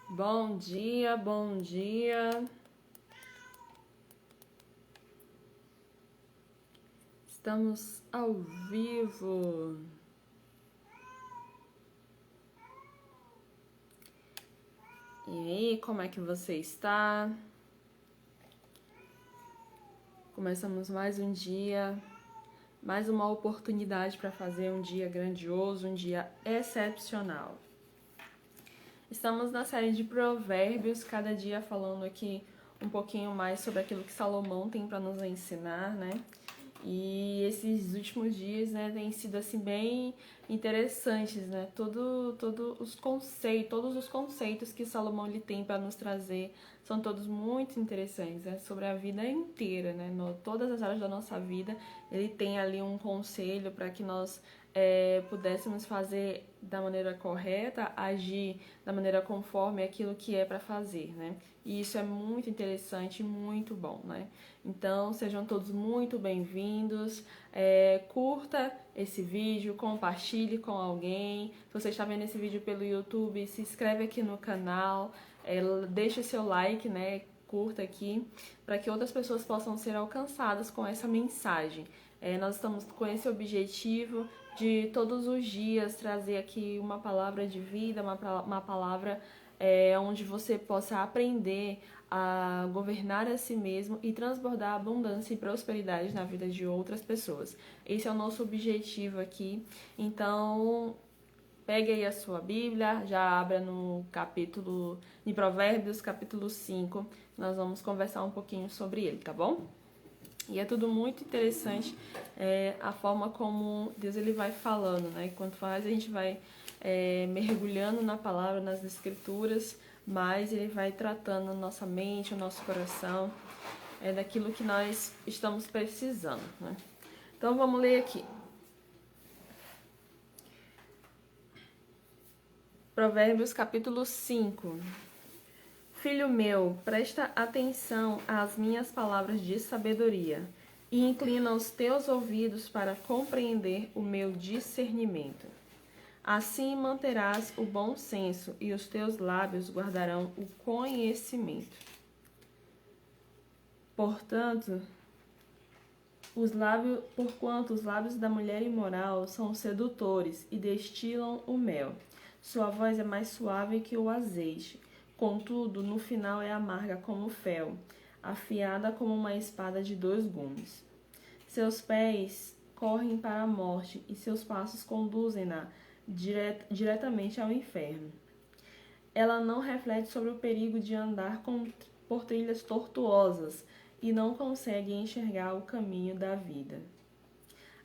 Bom dia, bom dia. Estamos ao vivo. E aí, como é que você está? Começamos mais um dia, mais uma oportunidade para fazer um dia grandioso, um dia excepcional. Estamos na série de Provérbios, cada dia falando aqui um pouquinho mais sobre aquilo que Salomão tem para nos ensinar, né? E esses últimos dias, né, têm sido assim bem interessantes, né? Todos os conceitos que Salomão ele tem para nos trazer são todos muito interessantes, né? Sobre a vida inteira, né? Todas as áreas da nossa vida, ele tem ali um conselho para que nós pudéssemos fazer da maneira correta, agir da maneira conforme aquilo que é para fazer, né? E isso é muito interessante e muito bom, né? Então, sejam todos muito bem-vindos. Curta esse vídeo, compartilhe com alguém. Se você está vendo esse vídeo pelo YouTube, se inscreve aqui no canal, deixe seu like, né? Curta aqui, para que outras pessoas possam ser alcançadas com essa mensagem. Nós estamos com esse objetivo de todos os dias trazer aqui uma palavra de vida, uma palavra onde você possa aprender a governar a si mesmo e transbordar abundância e prosperidade na vida de outras pessoas. Esse é o nosso objetivo aqui. Então, pegue aí a sua Bíblia, já abra no capítulo de Provérbios, capítulo 5. Nós vamos conversar um pouquinho sobre ele, tá bom? E é tudo muito interessante a forma como Deus ele vai falando, né? Quanto mais a gente vai mergulhando na palavra, nas escrituras, mais ele vai tratando a nossa mente, o nosso coração, daquilo que nós estamos precisando, né? Então vamos ler aqui. Provérbios capítulo 5. Filho meu, presta atenção às minhas palavras de sabedoria e inclina os teus ouvidos para compreender o meu discernimento. Assim manterás o bom senso e os teus lábios guardarão o conhecimento. Porquanto os lábios da mulher imoral são sedutores e destilam o mel. Sua voz é mais suave que o azeite, contudo, no final é amarga como fel, afiada como uma espada de 2 gumes. Seus pés correm para a morte e seus passos conduzem-na diretamente ao inferno. Ela não reflete sobre o perigo de andar por trilhas tortuosas e não consegue enxergar o caminho da vida.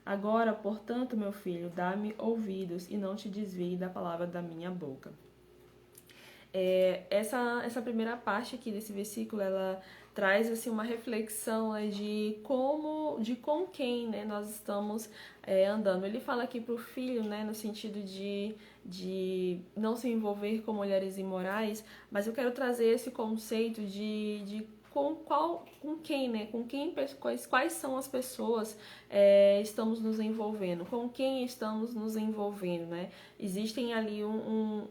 Agora, portanto, meu filho, dá-me ouvidos e não te desvie da palavra da minha boca. Essa primeira parte aqui desse versículo, ela traz assim uma reflexão de com quem, né, nós estamos andando. Ele fala aqui para o filho, né, no sentido de não se envolver com mulheres imorais, mas eu quero trazer esse conceito de com quem, né? Quais são as pessoas estamos nos envolvendo? Com quem estamos nos envolvendo, né? Existem ali um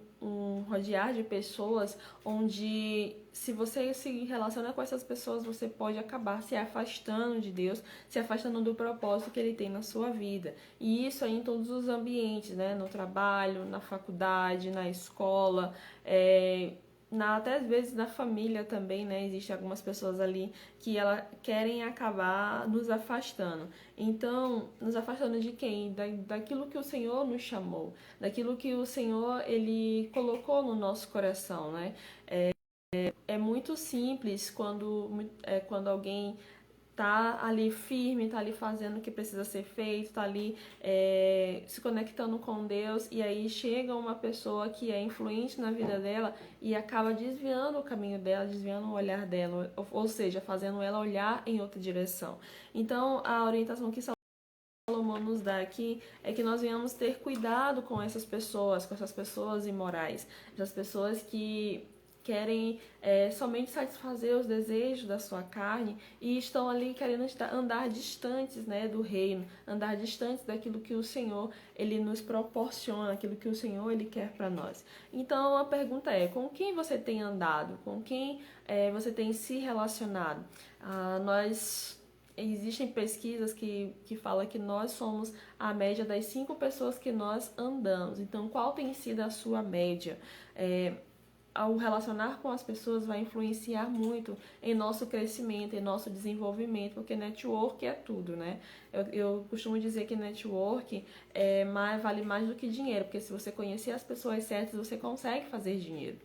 rodear de pessoas onde, se você se relaciona com essas pessoas, você pode acabar se afastando de Deus, se afastando do propósito que Ele tem na sua vida. E isso aí em todos os ambientes, né? No trabalho, na faculdade, na escola, até às vezes na família também, né? Existem algumas pessoas ali que elas querem acabar nos afastando. Então, nos afastando de quem? Daquilo que o Senhor nos chamou, daquilo que o Senhor ele colocou no nosso coração, né? É muito simples quando alguém tá ali firme, tá ali fazendo o que precisa ser feito, tá ali se conectando com Deus, e aí chega uma pessoa que é influente na vida dela e acaba desviando o caminho dela, desviando o olhar dela, ou seja, fazendo ela olhar em outra direção. Então, a orientação que Salomão nos dá aqui é que nós venhamos ter cuidado com essas pessoas imorais, essas pessoas que querem somente satisfazer os desejos da sua carne e estão ali querendo andar distantes, né, do reino, andar distantes daquilo que o Senhor ele nos proporciona, aquilo que o Senhor ele quer para nós. Então a pergunta é: com quem você tem andado? Com quem você tem se relacionado? Existem pesquisas que falam que nós somos a média das 5 pessoas que nós andamos. Então, qual tem sido a sua média? Ao relacionar com as pessoas vai influenciar muito em nosso crescimento, em nosso desenvolvimento, porque network é tudo, né? Eu costumo dizer que network vale mais do que dinheiro, porque se você conhecer as pessoas certas, você consegue fazer dinheiro.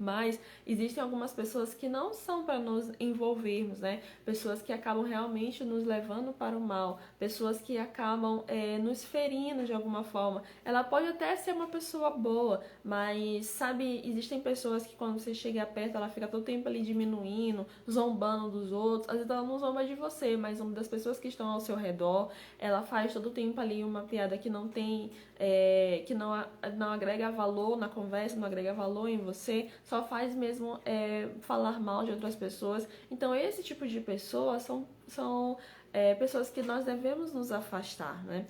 Mas existem algumas pessoas que não são para nos envolvermos, né? Pessoas que acabam realmente nos levando para o mal, pessoas que acabam nos ferindo de alguma forma. Ela pode até ser uma pessoa boa, mas, sabe, existem pessoas que quando você chega perto, ela fica todo tempo ali diminuindo, zombando dos outros. Às vezes ela não zomba de você, mas uma das pessoas que estão ao seu redor, ela faz todo tempo ali uma piada que não tem, que não agrega valor na conversa, não agrega valor em você, só faz mesmo falar mal de outras pessoas. Então esse tipo de pessoas são pessoas que nós devemos nos afastar, né?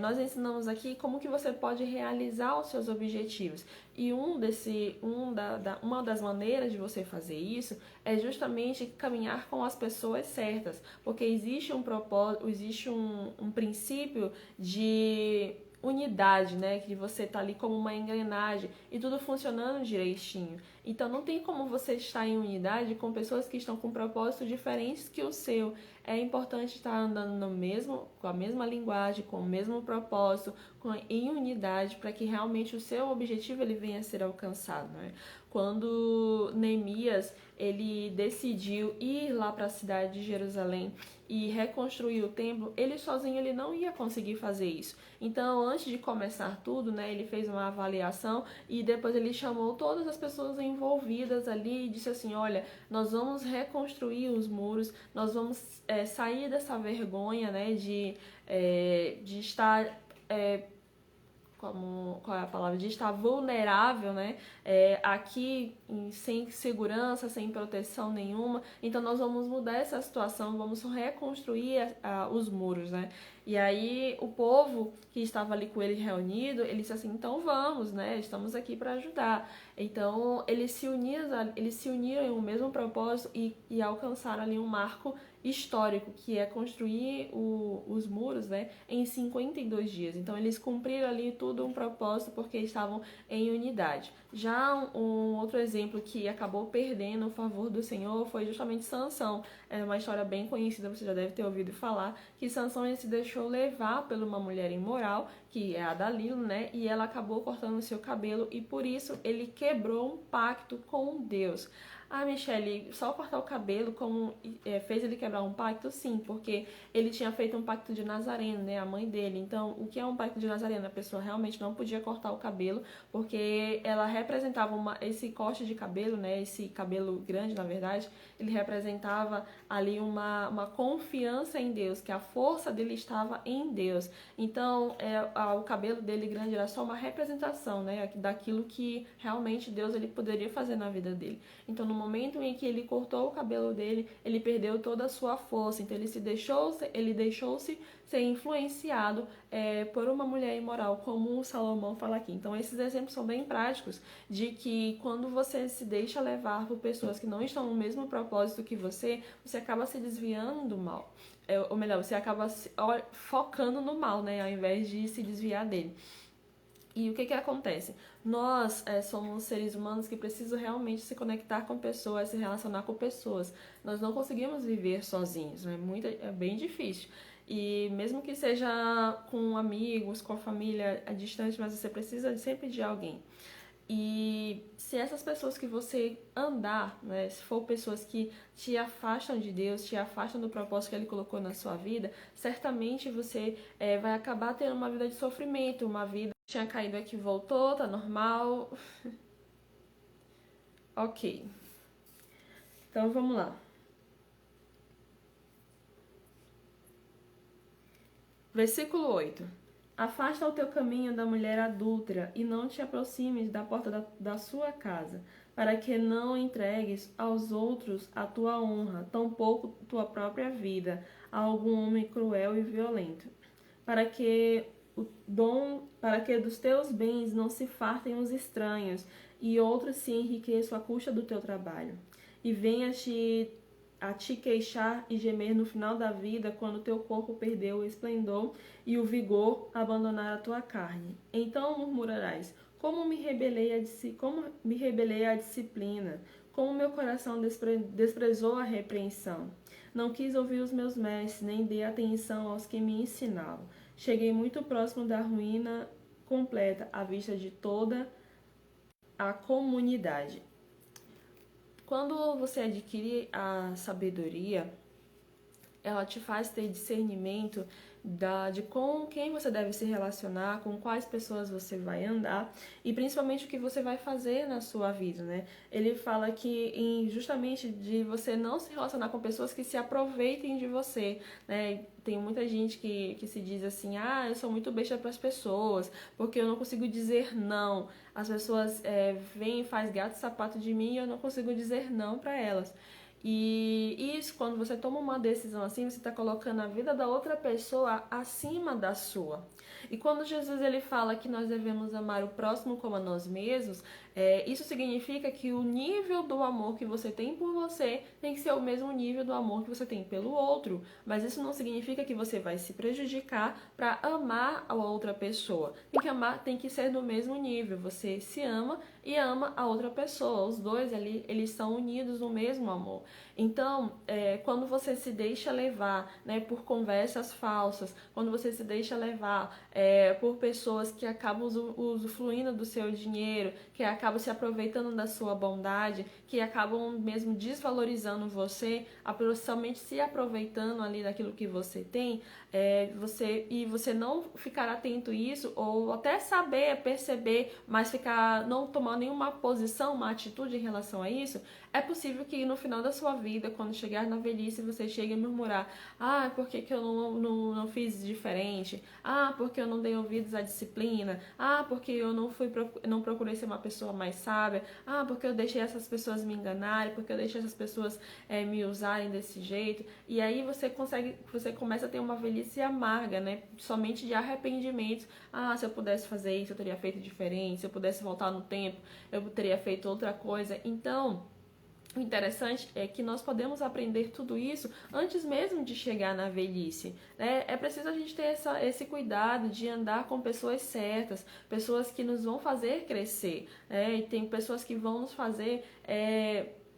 Nós ensinamos aqui como que você pode realizar os seus objetivos. E uma das maneiras de você fazer isso é justamente caminhar com as pessoas certas, porque existe um propósito, existe um princípio de unidade, né? Que você tá ali como uma engrenagem e tudo funcionando direitinho. Então não tem como você estar em unidade com pessoas que estão com propósitos diferentes que o seu. É importante estar andando com a mesma linguagem, com o mesmo propósito, em unidade, para que realmente o seu objetivo ele venha a ser alcançado, né? Quando Neemias ele decidiu ir lá para a cidade de Jerusalém e reconstruir o templo, ele sozinho ele não ia conseguir fazer isso. Então, antes de começar tudo, né, ele fez uma avaliação e depois ele chamou todas as pessoas envolvidas ali e disse assim: olha, nós vamos reconstruir os muros, nós vamos sair dessa vergonha, né, de estar qual é a palavra? De estar vulnerável, né? Aqui sem segurança, sem proteção nenhuma. Então nós vamos mudar essa situação, vamos reconstruir os muros, né? E aí o povo que estava ali com ele reunido, ele disse assim: então vamos, né? Estamos aqui para ajudar. Então eles se uniram em um mesmo propósito e alcançaram ali um marco histórico, que é construir os muros, né, em 52 dias. Então eles cumpriram ali tudo um propósito porque estavam em unidade. Já um outro exemplo que acabou perdendo o favor do Senhor foi justamente Sansão. É uma história bem conhecida, você já deve ter ouvido falar, que Sansão ele se deixou levar por uma mulher imoral, que é a Dalila, né, e ela acabou cortando o seu cabelo e por isso ele quebrou um pacto com Deus. Ah, Michele, só cortar o cabelo fez ele quebrar um pacto? Sim, porque ele tinha feito um pacto de Nazareno, né, a mãe dele. Então, o que é um pacto de Nazareno? A pessoa realmente não podia cortar o cabelo, porque ela representava esse corte de cabelo, né, esse cabelo grande, na verdade, ele representava ali uma confiança em Deus, que a força dele estava em Deus. Então, o cabelo dele grande era só uma representação, né, daquilo que realmente Deus ele poderia fazer na vida dele. Então, no momento em que ele cortou o cabelo dele, ele perdeu toda a sua força. Então, ele deixou-se ser influenciado por uma mulher imoral, como o Salomão fala aqui. Então, esses exemplos são bem práticos de que quando você se deixa levar por pessoas que não estão no mesmo propósito que você acaba se desviando do mal. Ou melhor, você acaba focando no mal, né, ao invés de se desviar dele. E o que acontece? Nós somos seres humanos que precisam realmente se conectar com pessoas, se relacionar com pessoas. Nós não conseguimos viver sozinhos, né? É bem difícil. E mesmo que seja com amigos, com a família a distante, mas você precisa sempre de alguém. E se essas pessoas que você andar, né, se for pessoas que te afastam de Deus, te afastam do propósito que Ele colocou na sua vida, certamente você vai acabar tendo uma vida de sofrimento, uma vida que tinha caído aqui, voltou, tá normal. Ok. Então vamos lá. Versículo 8. Afasta o teu caminho da mulher adúltera e não te aproximes da porta da sua casa, para que não entregues aos outros a tua honra, tampouco tua própria vida, a algum homem cruel e violento, para que dos teus bens não se fartem os estranhos e outros se enriqueçam à custa do teu trabalho, e venha a te queixar e gemer no final da vida, quando teu corpo perdeu o esplendor e o vigor abandonar a tua carne. Então murmurarás: como me rebelei à disciplina, como meu coração desprezou a repreensão. Não quis ouvir os meus mestres, nem dei atenção aos que me ensinavam. Cheguei muito próximo da ruína completa, à vista de toda a comunidade. Quando você adquire a sabedoria, ela te faz ter discernimento de com quem você deve se relacionar, com quais pessoas você vai andar e principalmente o que você vai fazer na sua vida, né? Ele fala que justamente de você não se relacionar com pessoas que se aproveitem de você, né? Tem muita gente que se diz assim: ah, eu sou muito besta para as pessoas, porque eu não consigo dizer não. As pessoas vêm e fazem gato e sapato de mim e eu não consigo dizer não para elas. E isso, quando você toma uma decisão assim, você está colocando a vida da outra pessoa acima da sua. E quando Jesus ele fala que nós devemos amar o próximo como a nós mesmos, isso significa que o nível do amor que você tem por você tem que ser o mesmo nível do amor que você tem pelo outro. Mas isso não significa que você vai se prejudicar para amar a outra pessoa. Tem que ser no mesmo nível. Você se ama e ama a outra pessoa. Os dois ali, eles são unidos no mesmo amor. Então, quando você se deixa levar, né, por conversas falsas, quando você se deixa levar por pessoas que acabam usufruindo do seu dinheiro, que acabam se aproveitando da sua bondade, que acabam mesmo desvalorizando você, somente se aproveitando ali daquilo que você tem, você não ficar atento a isso, ou até saber, perceber, mas não tomar nenhuma posição, uma atitude em relação a isso, é possível que no final da sua vida, quando chegar na velhice, você chegue a murmurar: ah, por que eu não fiz diferente? Ah, porque eu não dei ouvidos à disciplina? Ah, porque eu não procurei ser uma pessoa mais sábia? Ah, porque eu deixei essas pessoas me enganarem? Porque eu deixei essas pessoas me usarem desse jeito? E aí você começa a ter uma velhice amarga, né? Somente de arrependimentos. Ah, se eu pudesse fazer isso, eu teria feito diferente. Se eu pudesse voltar no tempo, eu teria feito outra coisa. Então, o interessante é que nós podemos aprender tudo isso antes mesmo de chegar na velhice, né? É preciso a gente ter esse cuidado de andar com pessoas certas, pessoas que nos vão fazer crescer, né? E tem pessoas que vão nos fazer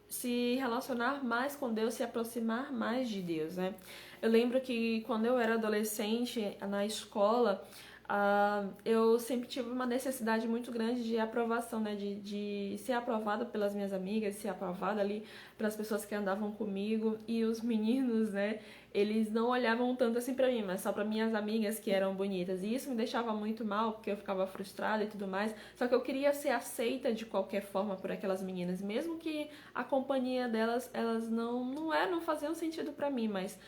se relacionar mais com Deus, se aproximar mais de Deus, né? Eu lembro que quando eu era adolescente, na escola, eu sempre tive uma necessidade muito grande de aprovação, né? De ser aprovada pelas minhas amigas, ser aprovada ali pelas pessoas que andavam comigo. E os meninos, né? Eles não olhavam tanto assim pra mim, mas só pra minhas amigas que eram bonitas. E isso me deixava muito mal, porque eu ficava frustrada e tudo mais. Só que eu queria ser aceita de qualquer forma por aquelas meninas, mesmo que a companhia delas, elas não faziam sentido pra mim, mas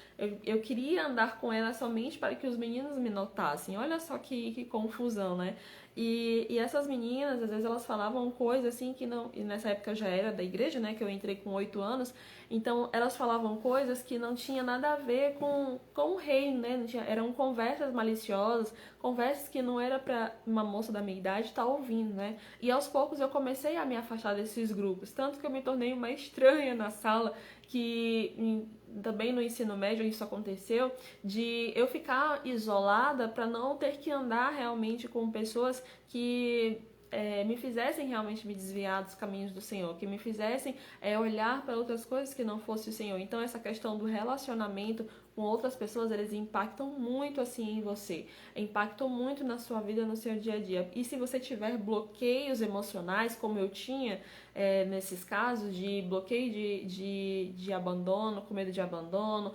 eu queria andar com elas somente para que os meninos me notassem. Olha só que confusão, né? E essas meninas, às vezes elas falavam coisas assim que não... E nessa época eu já era da igreja, né? Que eu entrei com 8 anos. Então elas falavam coisas que não tinha nada a ver com o reino, né? Eram conversas maliciosas, conversas que não era para uma moça da minha idade estar ouvindo, né? E aos poucos eu comecei a me afastar desses grupos. Tanto que eu me tornei uma estranha na sala, que também no ensino médio isso aconteceu, de eu ficar isolada para não ter que andar realmente com pessoas que me fizessem realmente me desviar dos caminhos do Senhor, que me fizessem olhar para outras coisas que não fosse o Senhor. Então essa questão do relacionamento com outras pessoas, eles impactam muito assim em você, impactam muito na sua vida, no seu dia a dia. E se você tiver bloqueios emocionais, como eu tinha nesses casos, de bloqueio de abandono, com medo de abandono,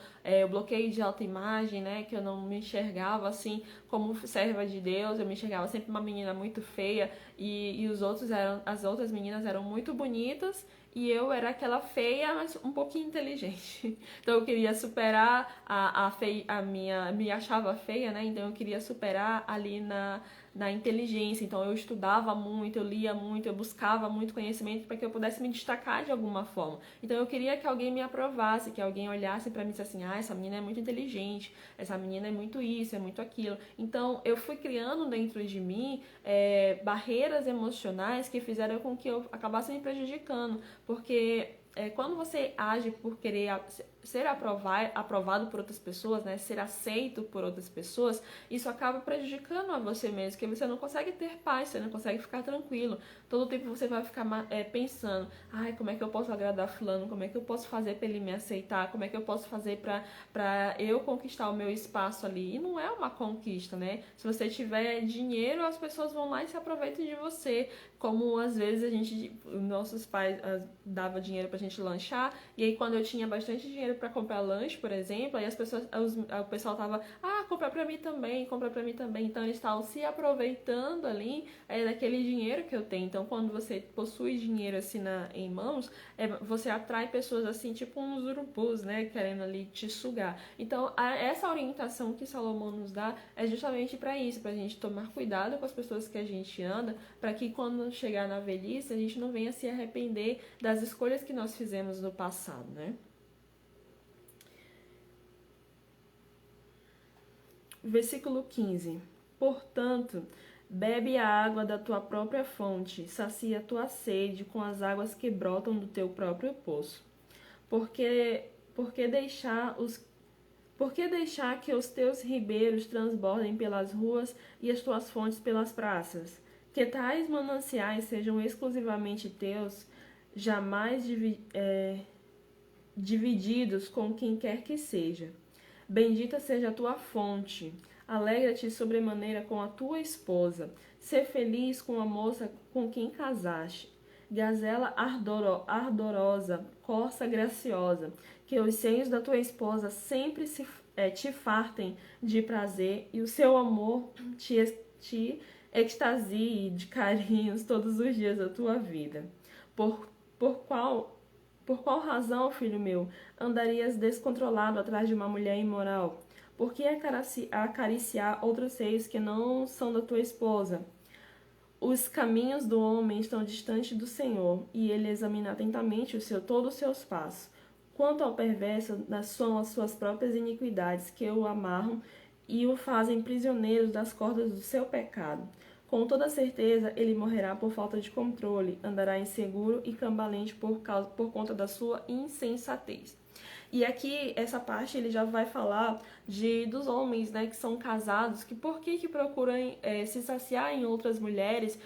bloqueio de autoimagem, né, que eu não me enxergava assim como serva de Deus, eu me enxergava sempre uma menina muito feia e as outras meninas eram muito bonitas, e eu era aquela feia, mas um pouquinho inteligente. Então eu queria superar me achava feia, né? Então eu queria superar ali na inteligência. Então eu estudava muito, eu lia muito, eu buscava muito conhecimento para que eu pudesse me destacar de alguma forma. Então eu queria que alguém me aprovasse, que alguém olhasse para mim e dissesse assim, essa menina é muito inteligente, essa menina é muito isso, é muito aquilo. Então eu fui criando dentro de mim barreiras emocionais que fizeram com que eu acabasse me prejudicando, porque quando você age por querer ser aprovado por outras pessoas, né, ser aceito por outras pessoas, isso acaba prejudicando a você mesmo, porque você não consegue ter paz, você não consegue ficar tranquilo. Todo tempo você vai ficar pensando, ai, como é que eu posso agradar fulano, como é que eu posso fazer para ele me aceitar, como é que eu posso fazer para eu conquistar o meu espaço ali. E não é uma conquista, né? Se você tiver dinheiro, as pessoas vão lá e se aproveitam de você. Como às vezes nossos pais davam dinheiro pra gente lanchar, e aí quando eu tinha bastante dinheiro pra comprar lanche, por exemplo, aí o pessoal tava, compra pra mim também, compra pra mim também. Então eles estavam se aproveitando ali daquele dinheiro que eu tenho. Então quando você possui dinheiro assim em mãos, você atrai pessoas assim, tipo uns urubus, né, querendo ali te sugar. Então essa orientação que Salomão nos dá é justamente pra isso, pra gente tomar cuidado com as pessoas que a gente anda, para que quando chegar na velhice a gente não venha se arrepender das escolhas que nós fizemos no passado, né? Versículo 15. Portanto, bebe a água da tua própria fonte, sacia a tua sede com as águas que brotam do teu próprio poço. Porque deixar que os teus ribeiros transbordem pelas ruas e as tuas fontes pelas praças? Que tais mananciais sejam exclusivamente teus, jamais divididos com quem quer que seja. Bendita seja a tua fonte. Alegra-te sobremaneira com a tua esposa. Sê feliz com a moça com quem casaste. Gazela ardorosa, corça graciosa, que os seios da tua esposa sempre te fartem de prazer e o seu amor te extasie de carinhos todos os dias da tua vida. Por, por qual por qual razão, filho meu, andarias descontrolado atrás de uma mulher imoral? Por que acariciar outros seios que não são da tua esposa? Os caminhos do homem estão distantes do Senhor, e ele examina atentamente todos os seus passos. Quanto ao perverso, são as suas próprias iniquidades que o amarram e o fazem prisioneiro das cordas do seu pecado. Com toda certeza, ele morrerá por falta de controle, andará inseguro e cambalente por conta da sua insensatez. E aqui, essa parte, ele já vai falar dos homens, né, que são casados, que por que procuram se saciar em outras mulheres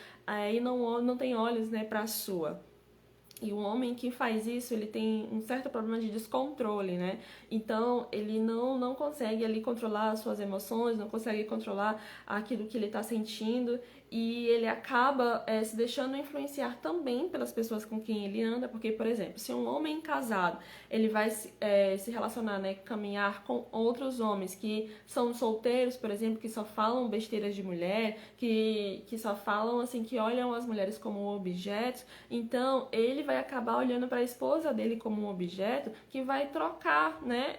e não tem olhos, né, para a sua. E um homem que faz isso, ele tem um certo problema de descontrole, né? Então, ele não consegue ali controlar as suas emoções, não consegue controlar aquilo que ele está sentindo, e ele acaba se deixando influenciar também pelas pessoas com quem ele anda, porque, por exemplo, se um homem casado, ele vai se relacionar, né, caminhar com outros homens que são solteiros, por exemplo, que só falam besteiras de mulher, que só falam, assim, que olham as mulheres como objetos, então ele vai acabar olhando para a esposa dele como um objeto que vai trocar, né,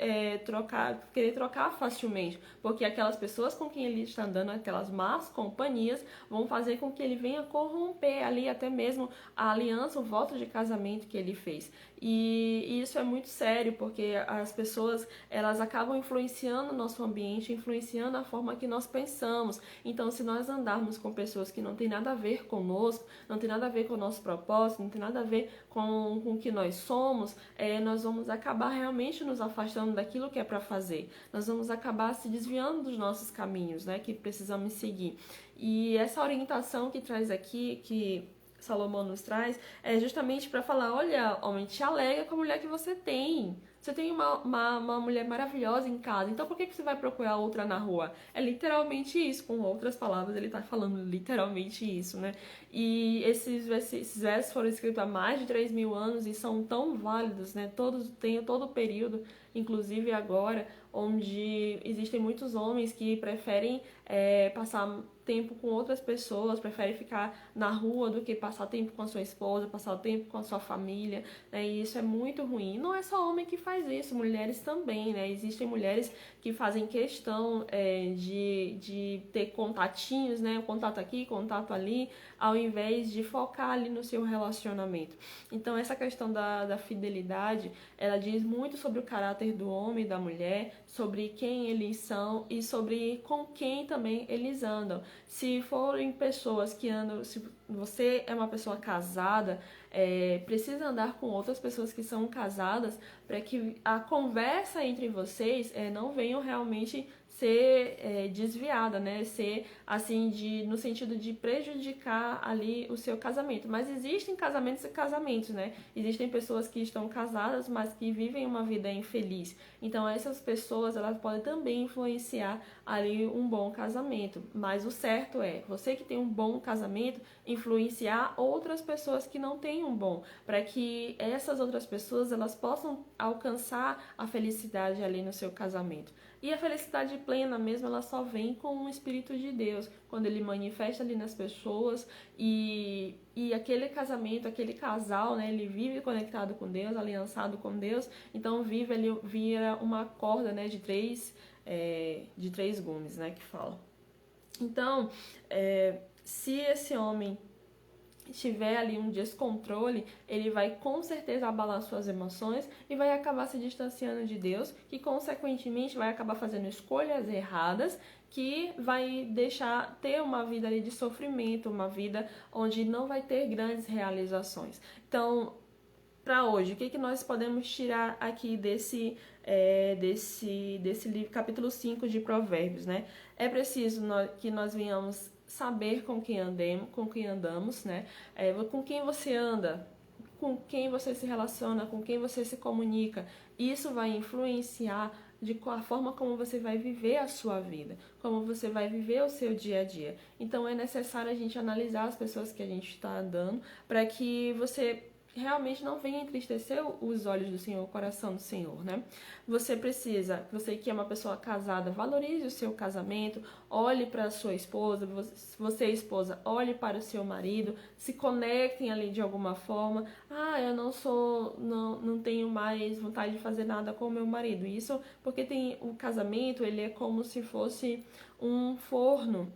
querer trocar facilmente, porque aquelas pessoas com quem ele está andando, aquelas más companhias, vão fazer com que ele venha corromper ali até mesmo a aliança, o voto de casamento que ele fez. E isso é muito sério, porque as pessoas, elas acabam influenciando o nosso ambiente, influenciando a forma que nós pensamos. Então, se nós andarmos com pessoas que não tem nada a ver conosco, não tem nada a ver com o nosso propósito, não tem nada a ver com o que nós somos, nós vamos acabar realmente nos afastando daquilo que é para fazer. Nós vamos acabar se desviando dos nossos caminhos, né, que precisamos seguir. E essa orientação que traz aqui, que Salomão nos traz, é justamente para falar, olha, homem, te alega com a mulher que você tem. Você tem uma mulher maravilhosa em casa, então por que você vai procurar outra na rua? É literalmente isso, com outras palavras, ele tá falando literalmente isso, né? E esses versos foram escritos há mais de 3.000 anos e são tão válidos, né? Tem todo o período, inclusive agora, onde existem muitos homens que preferem passar tempo com outras pessoas, preferem ficar na rua do que passar tempo com a sua esposa, passar tempo com a sua família, né? E isso é muito ruim. Não é só homem que faz faz isso, mulheres também, né? Existem mulheres que fazem questão de ter contatinhos, né? Contato aqui, contato ali, ao invés de focar ali no seu relacionamento. Então, essa questão da fidelidade, ela diz muito sobre o caráter do homem e da mulher, sobre quem eles são e sobre com quem também eles andam. Se forem pessoas que andam, se você é uma pessoa casada, precisa andar com outras pessoas que são casadas para que a conversa entre vocês não venham realmente ser desviada, né? Ser assim no sentido de prejudicar ali o seu casamento. Mas existem casamentos e casamentos, né? Existem pessoas que estão casadas, mas que vivem uma vida infeliz. Então essas pessoas, elas podem também influenciar ali um bom casamento. Mas o certo é, você que tem um bom casamento, influenciar outras pessoas que não têm um bom, para que essas outras pessoas, elas possam alcançar a felicidade ali no seu casamento. E a felicidade plena mesmo, ela só vem com o Espírito de Deus, quando ele manifesta ali nas pessoas e aquele casamento, aquele casal, né, ele vive conectado com Deus, aliançado com Deus, então ele vira uma corda, né, de três gumes, né, que fala. Então, se esse homem tiver ali um descontrole, ele vai com certeza abalar suas emoções e vai acabar se distanciando de Deus, que consequentemente vai acabar fazendo escolhas erradas, que vai deixar ter uma vida ali de sofrimento, uma vida onde não vai ter grandes realizações. Então, para hoje, o que nós podemos tirar aqui desse livro, capítulo 5 de Provérbios, né? É preciso que nós venhamos saber com quem andamos, né? Com quem você anda, com quem você se relaciona, com quem você se comunica. Isso vai influenciar a forma como você vai viver a sua vida, como você vai viver o seu dia a dia. Então é necessário a gente analisar as pessoas que a gente está andando para que você realmente não venha entristecer os olhos do Senhor, o coração do Senhor, né? Você que é uma pessoa casada, valorize o seu casamento, olhe para a sua esposa, você esposa, olhe para o seu marido, se conectem ali de alguma forma. Eu não tenho mais vontade de fazer nada com o meu marido. Isso porque o casamento, ele é como se fosse um forno,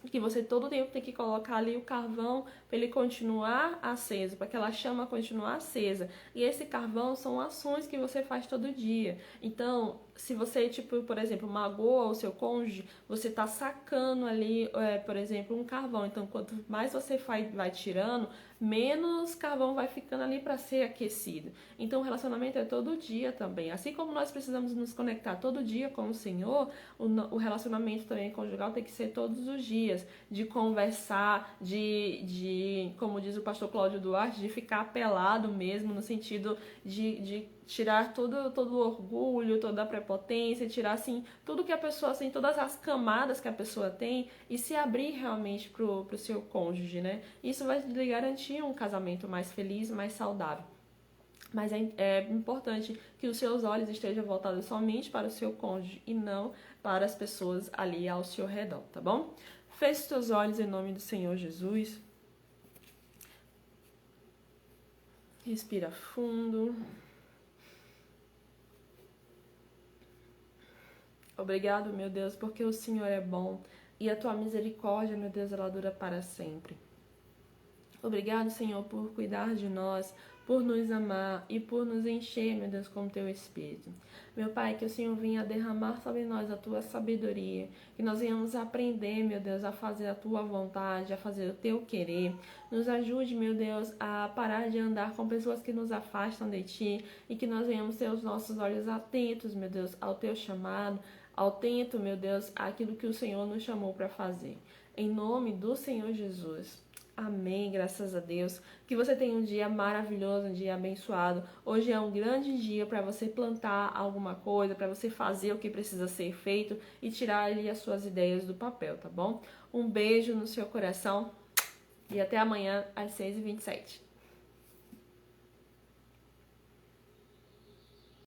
que você todo tempo tem que colocar ali o carvão para ele continuar aceso, para aquela chama continuar acesa. E esse carvão são ações que você faz todo dia. Então, se você, por exemplo, magoa o seu cônjuge, você está sacando ali, por exemplo, um carvão. Então, quanto mais você vai tirando, menos carvão vai ficando ali para ser aquecido. Então, o relacionamento é todo dia também. Assim como nós precisamos nos conectar todo dia com o Senhor, o relacionamento também conjugal tem que ser todos os dias, de conversar, como diz o pastor Cláudio Duarte, de ficar pelado mesmo, no sentido de tirar todo o orgulho, toda a prepotência, tirar assim tudo que a pessoa, assim, todas as camadas que a pessoa tem e se abrir realmente pro seu cônjuge, né? Isso vai lhe garantir um casamento mais feliz, mais saudável. Mas é importante que os seus olhos estejam voltados somente para o seu cônjuge e não para as pessoas ali ao seu redor, tá bom? Feche os seus olhos em nome do Senhor Jesus. Respira fundo. Obrigado, meu Deus, porque o Senhor é bom e a tua misericórdia, meu Deus, ela dura para sempre. Obrigado, Senhor, por cuidar de nós, por nos amar e por nos encher, meu Deus, com o teu Espírito. Meu Pai, que o Senhor venha derramar sobre nós a tua sabedoria, que nós venhamos aprender, meu Deus, a fazer a tua vontade, a fazer o teu querer. Nos ajude, meu Deus, a parar de andar com pessoas que nos afastam de ti e que nós venhamos ter os nossos olhos atentos, meu Deus, ao teu chamado, atento, meu Deus, àquilo que o Senhor nos chamou para fazer. Em nome do Senhor Jesus. Amém, graças a Deus. Que você tenha um dia maravilhoso, um dia abençoado. Hoje é um grande dia para você plantar alguma coisa, para você fazer o que precisa ser feito e tirar ali as suas ideias do papel, tá bom? Um beijo no seu coração e até amanhã às 6h27.